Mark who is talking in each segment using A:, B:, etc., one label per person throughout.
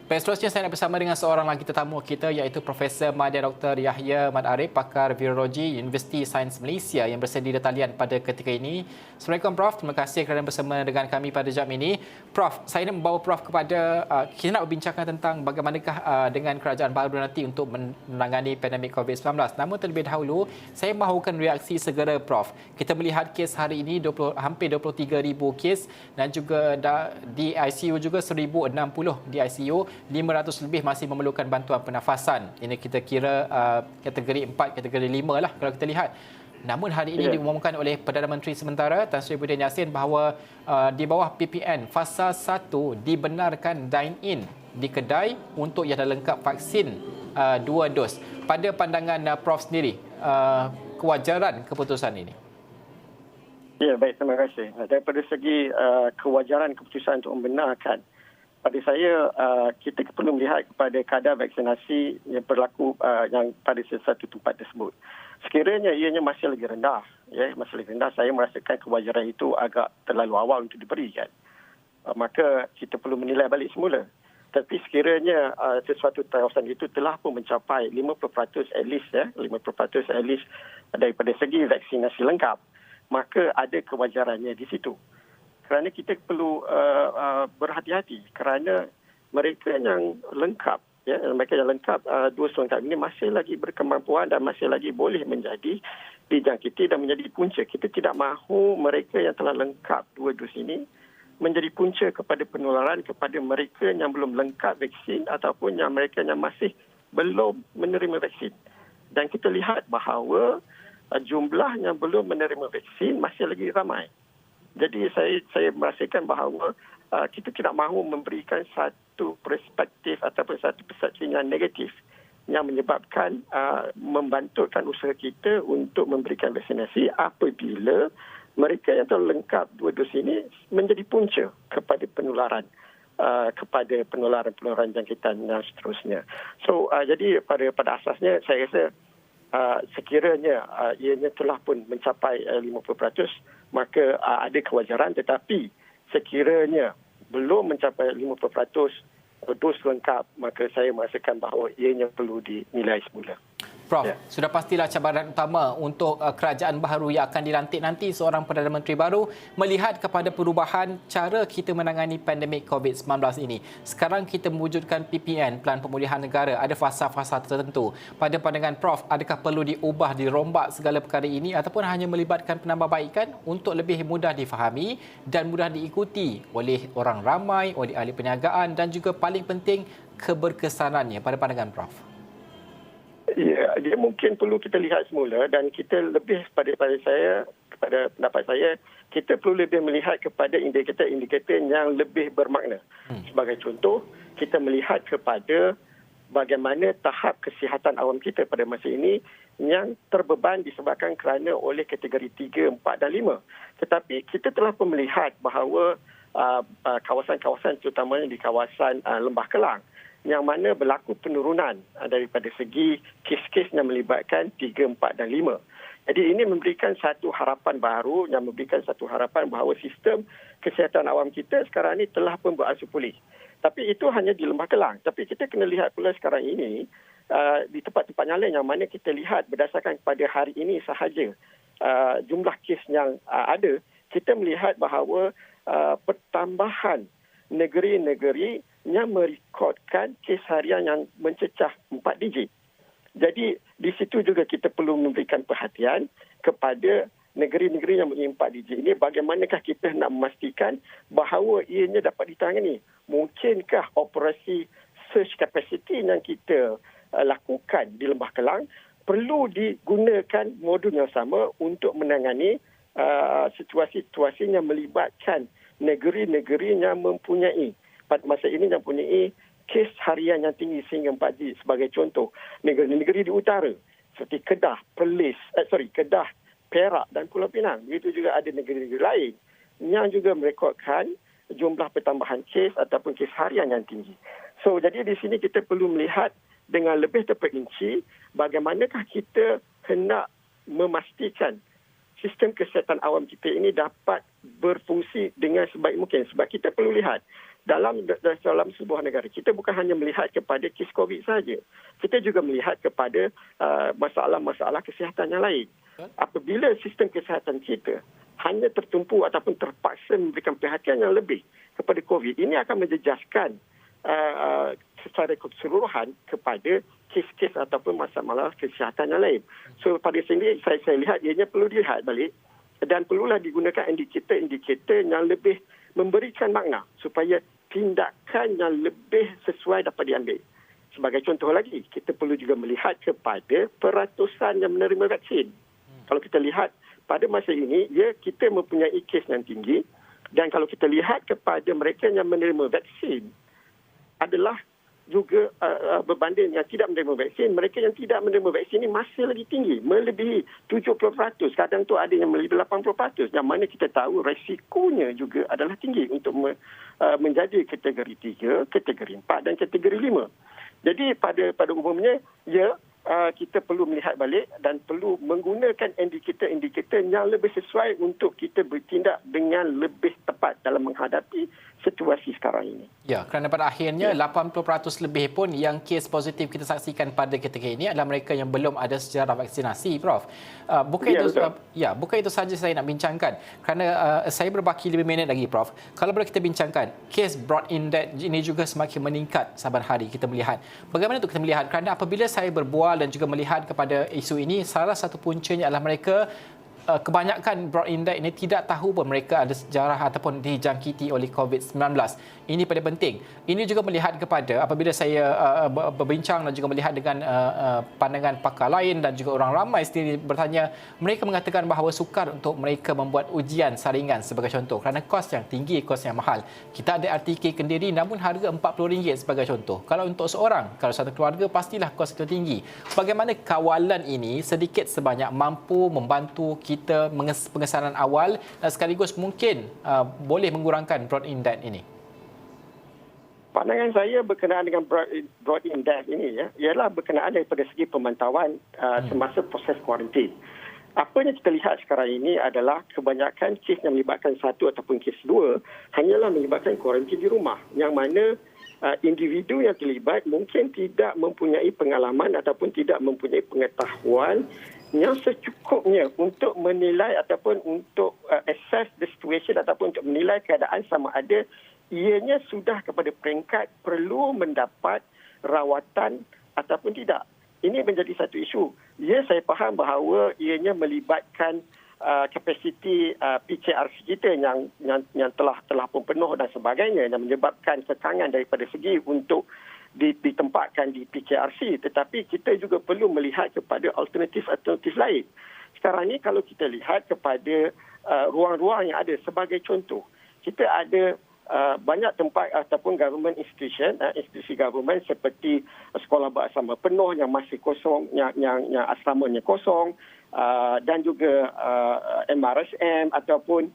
A: Baik, seterusnya saya nak bersama dengan seorang lagi tetamu kita iaitu Profesor Madya Dr. Yahya Mat Arif, pakar virologi Universiti Sains Malaysia yang bersedia di talian pada ketika ini. Assalamualaikum Prof, terima kasih kerana bersama dengan kami pada jam ini. Prof, saya nak membawa Prof kepada kita nak berbincangkan tentang bagaimanakah dengan kerajaan baru nanti untuk menangani pandemik COVID-19. Namun terlebih dahulu, saya mahukan reaksi segera Prof. Kita melihat kes hari ini hampir 23,000 kes dan juga di ICU juga 1,060 di ICU. 500 lebih masih memerlukan bantuan pernafasan. Ini kita kira kategori 4, kategori 5 lah kalau kita lihat. Namun hari ini diumumkan oleh Perdana Menteri sementara Tan Sri Muhyiddin Yassin bahawa di bawah PPN fasa 1 dibenarkan dine-in di kedai untuk yang dah lengkap vaksin 2 dos. Pada pandangan Prof sendiri, kewajaran keputusan ini?
B: Ya, baik, terima kasih. Daripada segi kewajaran keputusan untuk membenarkan, pada saya, kita perlu melihat kepada kadar vaksinasi yang berlaku yang pada satu tempat tersebut. Sekiranya ianya masih lagi rendah, masih lagi rendah, saya merasakan kewajaran itu agak terlalu awal untuk diberikan. Maka kita perlu menilai balik semula. Tapi sekiranya sesuatu kawasan itu telah pun mencapai 50% at least, 50% at least daripada segi vaksinasi lengkap, maka ada kewajarannya di situ. Kerana kita perlu berhati-hati kerana mereka yang lengkap, mereka yang lengkap dos lengkap ini masih lagi berkemampuan dan masih lagi boleh menjadi dijangkiti dan menjadi punca. Kita tidak mahu mereka yang telah lengkap 2 dos ini menjadi punca kepada penularan kepada mereka yang belum lengkap vaksin ataupun yang mereka yang masih belum menerima vaksin. Dan kita lihat bahawa jumlah yang belum menerima vaksin masih lagi ramai. Jadi saya merasakan bahawa kita tidak mahu memberikan satu perspektif ataupun satu persepsi yang negatif yang menyebabkan membantutkan usaha kita untuk memberikan vaksinasi apabila mereka yang telah lengkap 2 dos ini menjadi punca kepada penularan kepada penularan jangkitan dan seterusnya. So jadi pada asasnya saya rasa sekiranya ianya telah pun mencapai 50%, maka ada kewajaran, tetapi sekiranya belum mencapai 50% dos lengkap, maka saya merasakan bahawa ianya perlu dinilai semula.
A: Prof, sudah pastilah cabaran utama untuk kerajaan baru yang akan dilantik nanti seorang Perdana Menteri baru melihat kepada perubahan cara kita menangani pandemik COVID-19 ini. Sekarang kita mewujudkan PPN, Pelan Pemulihan Negara, ada fasa-fasa tertentu. Pada pandangan Prof, adakah perlu diubah, dirombak segala perkara ini ataupun hanya melibatkan penambahbaikan untuk lebih mudah difahami dan mudah diikuti oleh orang ramai, oleh ahli perniagaan dan juga paling penting keberkesanannya pada pandangan Prof?
B: Ya, dia mungkin perlu kita lihat semula dan kita lebih kepada pendapat saya, kita perlu lebih melihat kepada indikator-indikator yang lebih bermakna. Sebagai contoh, kita melihat kepada bagaimana tahap kesihatan awam kita pada masa ini yang terbeban disebabkan kerana oleh kategori 3, 4 dan 5. Tetapi kita telah pun melihat bahawa kawasan-kawasan terutamanya di kawasan Lembah Kelang yang mana berlaku penurunan daripada segi kes-kes yang melibatkan 3, 4 dan 5. Jadi ini memberikan satu harapan baru yang memberikan satu harapan bahawa sistem kesihatan awam kita sekarang ini telah pun beransur pulih. Tapi itu hanya di Lembah Kelang. Tapi kita kena lihat pula sekarang ini di tempat-tempat yang lain yang mana kita lihat berdasarkan kepada hari ini sahaja jumlah kes yang ada, kita melihat bahawa pertambahan negeri-negeri yang merekodkan kes harian yang mencecah 4 digit. Jadi di situ juga kita perlu memberikan perhatian kepada negeri-negeri yang mempunyai 4 digit ini, bagaimanakah kita nak memastikan bahawa ianya dapat ditangani. Mungkinkah operasi surge capacity yang kita lakukan di Lembah Kelang perlu digunakan modul yang sama untuk menangani situasi-situasi yang melibatkan negeri-negeri yang mempunyai pada masa ini yang mempunyai kes harian yang tinggi sehingga 4 digit. Sebagai contoh, negeri-negeri di utara seperti Kedah, Kedah, Perak dan Pulau Pinang. Begitu juga ada negeri-negeri lain yang juga merekodkan jumlah pertambahan kes ataupun kes harian yang tinggi. So, jadi di sini kita perlu melihat dengan lebih terperinci bagaimanakah kita hendak memastikan sistem kesihatan awam kita ini dapat berfungsi dengan sebaik mungkin. Sebab kita perlu lihat dalam sebuah negara. Kita bukan hanya melihat kepada kes COVID saja. Kita juga melihat kepada masalah-masalah kesihatan yang lain. Apabila sistem kesihatan kita hanya tertumpu ataupun terpaksa memberikan perhatian yang lebih kepada COVID, ini akan menjejaskan secara keseluruhan kepada kes-kes ataupun masalah kesihatan yang lain. So pada sini saya lihat ianya perlu dilihat balik dan perlulah digunakan indikator-indikator yang lebih memberikan makna supaya tindakan yang lebih sesuai dapat diambil. Sebagai contoh lagi, kita perlu juga melihat kepada peratusan yang menerima vaksin. Kalau kita lihat pada masa ini, kita mempunyai kes yang tinggi dan kalau kita lihat kepada mereka yang menerima vaksin adalah juga berbanding yang tidak menerima vaksin, mereka yang tidak menerima vaksin ini masih lagi tinggi, melebihi 70%. Kadang tu ada yang melebihi 80%, yang mana kita tahu resikonya juga adalah tinggi untuk menjadi kategori 3, kategori 4 dan kategori 5. Jadi pada umumnya, kita perlu melihat balik dan perlu menggunakan indikator-indikator yang lebih sesuai untuk kita bertindak dengan lebih tepat dalam menghadapi situasi sekarang ini.
A: Ya, kerana pada akhirnya 80% lebih pun yang kes positif kita saksikan pada ketika ini adalah mereka yang belum ada sejarah vaksinasi, Prof. Bukan itu saja saya nak bincangkan. Kerana saya berbaki 5 minit lagi, Prof. Kalau boleh kita bincangkan, kes broad index ini juga semakin meningkat saban hari kita melihat. Bagaimana untuk kita melihat? Kerana apabila saya berbual dan juga melihat kepada isu ini, salah satu puncanya adalah mereka kebanyakan broad index ini tidak tahu pun mereka ada sejarah ataupun dijangkiti oleh COVID-19. Ini paling penting. Ini juga melihat kepada apabila saya berbincang dan juga melihat dengan pandangan pakar lain dan juga orang ramai sendiri bertanya, mereka mengatakan bahawa sukar untuk mereka membuat ujian saringan sebagai contoh kerana kos yang tinggi, kos yang mahal. Kita ada RTK Kendiri namun harga RM40 sebagai contoh. Kalau untuk seorang, kalau satu keluarga pastilah kos itu tinggi. Bagaimana kawalan ini sedikit sebanyak mampu membantu kita pengesanan awal dan sekaligus mungkin boleh mengurangkan broad index ini?
B: Pandangan saya berkenaan dengan broad index ini ialah berkenaan daripada segi pemantauan semasa proses kuarantin. Apa yang kita lihat sekarang ini adalah kebanyakan kes yang melibatkan 1 ataupun kes 2 hanyalah melibatkan kuarantin di rumah, yang mana individu yang terlibat mungkin tidak mempunyai pengalaman ataupun tidak mempunyai pengetahuan yang secukupnya untuk menilai ataupun untuk assess the situation ataupun untuk menilai keadaan sama ada ianya sudah kepada peringkat perlu mendapat rawatan ataupun tidak. Ini menjadi satu isu. Ya, saya faham bahawa ianya melibatkan kapasiti PKRC kita yang telah pun penuh dan sebagainya, yang menyebabkan kekangan daripada segi untuk ditempatkan di PKRC. Tetapi kita juga perlu melihat kepada alternatif-alternatif lain. Sekarang ni kalau kita lihat kepada ruang-ruang yang ada, sebagai contoh, kita ada banyak tempat ataupun government institusi government seperti sekolah bersama penuh yang masih kosong, yang asramanya kosong, dan juga MRSM ataupun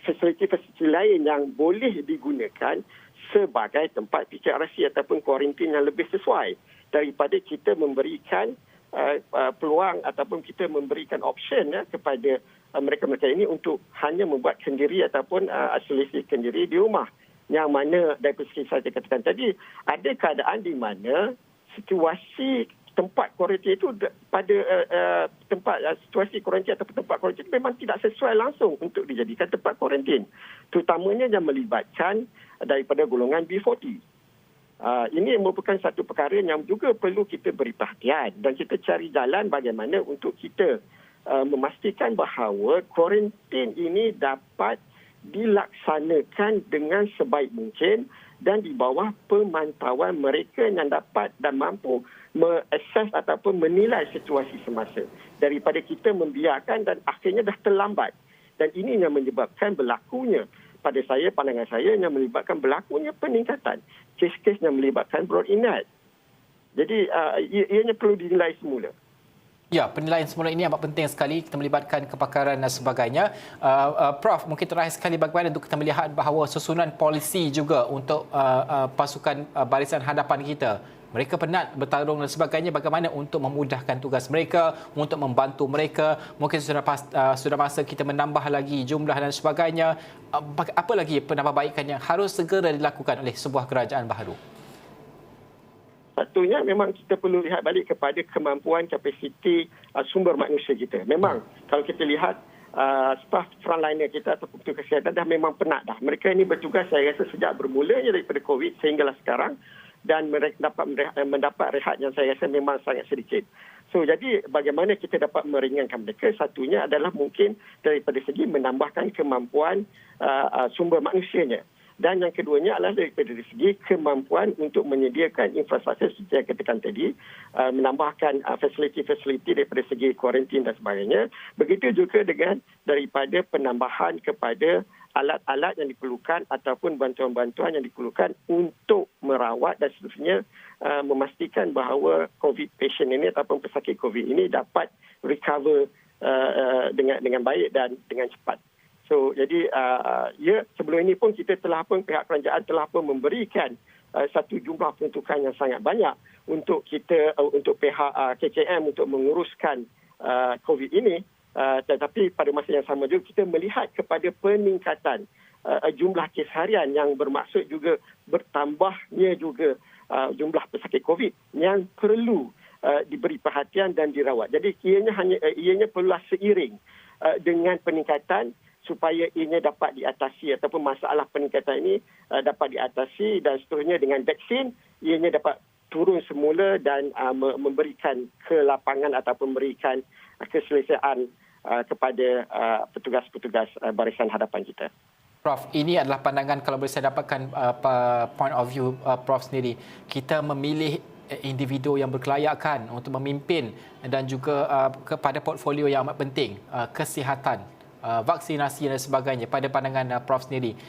B: fasiliti-fasiliti lain yang boleh digunakan sebagai tempat PKRC ataupun kuarantin yang lebih sesuai daripada kita memberikan peluang ataupun kita memberikan option kepada mereka-mereka ini untuk hanya membuat kendiri ataupun isolasi kendiri di rumah. Yang mana daripada saya katakan tadi, ada keadaan di mana situasi tempat kuarantin itu pada situasi kuarantin ataupun tempat kuarantin memang tidak sesuai langsung untuk dijadikan tempat kuarantin. Terutamanya yang melibatkan daripada golongan B40. Ini merupakan satu perkara yang juga perlu kita beri perhatian dan kita cari jalan bagaimana untuk kita memastikan bahawa kuarantin ini dapat dilaksanakan dengan sebaik mungkin dan di bawah pemantauan mereka yang dapat dan mampu mengakses ataupun menilai situasi semasa daripada kita membiarkan dan akhirnya dah terlambat. Dan ini yang menyebabkan berlakunya, pada saya, pandangan saya, yang melibatkan berlakunya peningkatan kes-kes yang melibatkan broad index. Jadi ianya perlu dinilai semula.
A: Ya, penilaian semula ini amat penting sekali, kita melibatkan kepakaran dan sebagainya. Prof, mungkin terakhir sekali bagaimana untuk kita melihat bahawa susunan polisi juga untuk pasukan barisan hadapan kita. Mereka penat bertarung dan sebagainya, bagaimana untuk memudahkan tugas mereka, untuk membantu mereka. Mungkin sudah masa kita menambah lagi jumlah dan sebagainya. Apa lagi penambahbaikan yang harus segera dilakukan oleh sebuah kerajaan baharu?
B: Satunya memang kita perlu lihat balik kepada kemampuan kapasiti sumber manusia kita. Memang kalau kita lihat staf frontliner kita ataupun petugas kesihatan dah memang penat dah. Mereka ini bertugas saya rasa sejak bermulanya daripada COVID sehinggalah sekarang, dan mereka mendapat rehat yang saya rasa memang sangat sedikit. So jadi bagaimana kita dapat meringankan mereka? Satunya adalah mungkin daripada segi menambahkan kemampuan sumber manusianya. Dan yang keduanya adalah daripada segi kemampuan untuk menyediakan infrastruktur seperti yang katakan tadi, menambahkan fasiliti-fasiliti daripada segi kuarantin dan sebagainya. Begitu juga dengan daripada penambahan kepada alat-alat yang diperlukan ataupun bantuan-bantuan yang diperlukan untuk merawat dan seterusnya, memastikan bahawa COVID patient ini ataupun pesakit COVID ini dapat recover dengan baik dan dengan cepat. So jadi sebelum ini pun kita telah pun pihak kerajaan telah pun memberikan satu jumlah peruntukan yang sangat banyak untuk kita untuk pihak KKM untuk menguruskan COVID ini, tetapi pada masa yang sama juga kita melihat kepada peningkatan jumlah kes harian yang bermaksud juga bertambahnya juga jumlah pesakit COVID yang perlu diberi perhatian dan dirawat. Jadi ianya perlulah seiring dengan peningkatan supaya ianya dapat diatasi ataupun masalah peningkatan ini dapat diatasi, dan seterusnya dengan vaksin ianya dapat turun semula dan memberikan kelapangan ataupun memberikan keselesaan kepada petugas-petugas barisan hadapan kita.
A: Prof, ini adalah pandangan, kalau boleh saya dapatkan point of view Prof sendiri. Kita memilih individu yang berkelayakan untuk memimpin dan juga kepada portfolio yang amat penting, kesihatan, vaksinasi dan sebagainya. Pada pandangan Prof sendiri,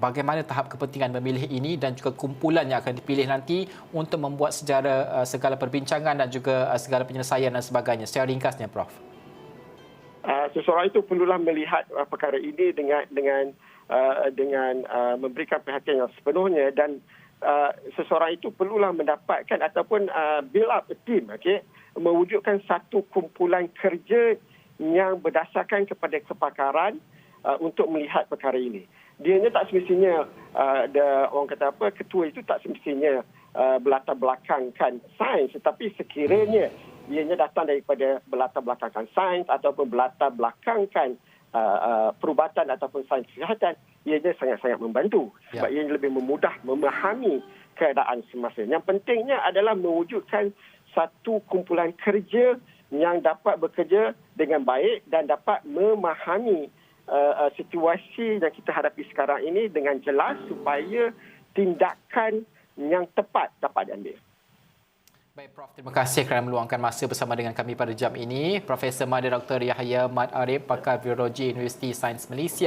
A: bagaimana tahap kepentingan memilih ini dan juga kumpulan yang akan dipilih nanti untuk membuat sejarah segala perbincangan dan juga segala penyelesaian dan sebagainya? Secara ringkasnya, Prof.
B: Seseorang itu perlulah melihat perkara ini dengan memberikan perhatian yang sepenuhnya, dan seseorang itu perlulah mendapatkan ataupun build up a team, mewujudkan satu kumpulan kerja yang berdasarkan kepada kepakaran untuk melihat perkara ini. Dianya tak semestinya orang kata apa, ketua itu tak semestinya berlatar belakangkan sains, tetapi sekiranya ianya datang daripada berlatar belakangkan sains ataupun berlatar belakangkan perubatan ataupun sains kesihatan, ianya sangat-sangat membantu sebab ianya lebih memudah memahami keadaan semasa. Yang pentingnya adalah mewujudkan satu kumpulan kerja yang dapat bekerja dengan baik dan dapat memahami situasi yang kita hadapi sekarang ini dengan jelas supaya tindakan yang tepat dapat diambil.
A: Baik, Prof. Terima kasih kerana meluangkan masa bersama dengan kami pada jam ini. Profesor Madya Dr. Yahya Mat Arif, Pakar Virologi Universiti Sains Malaysia.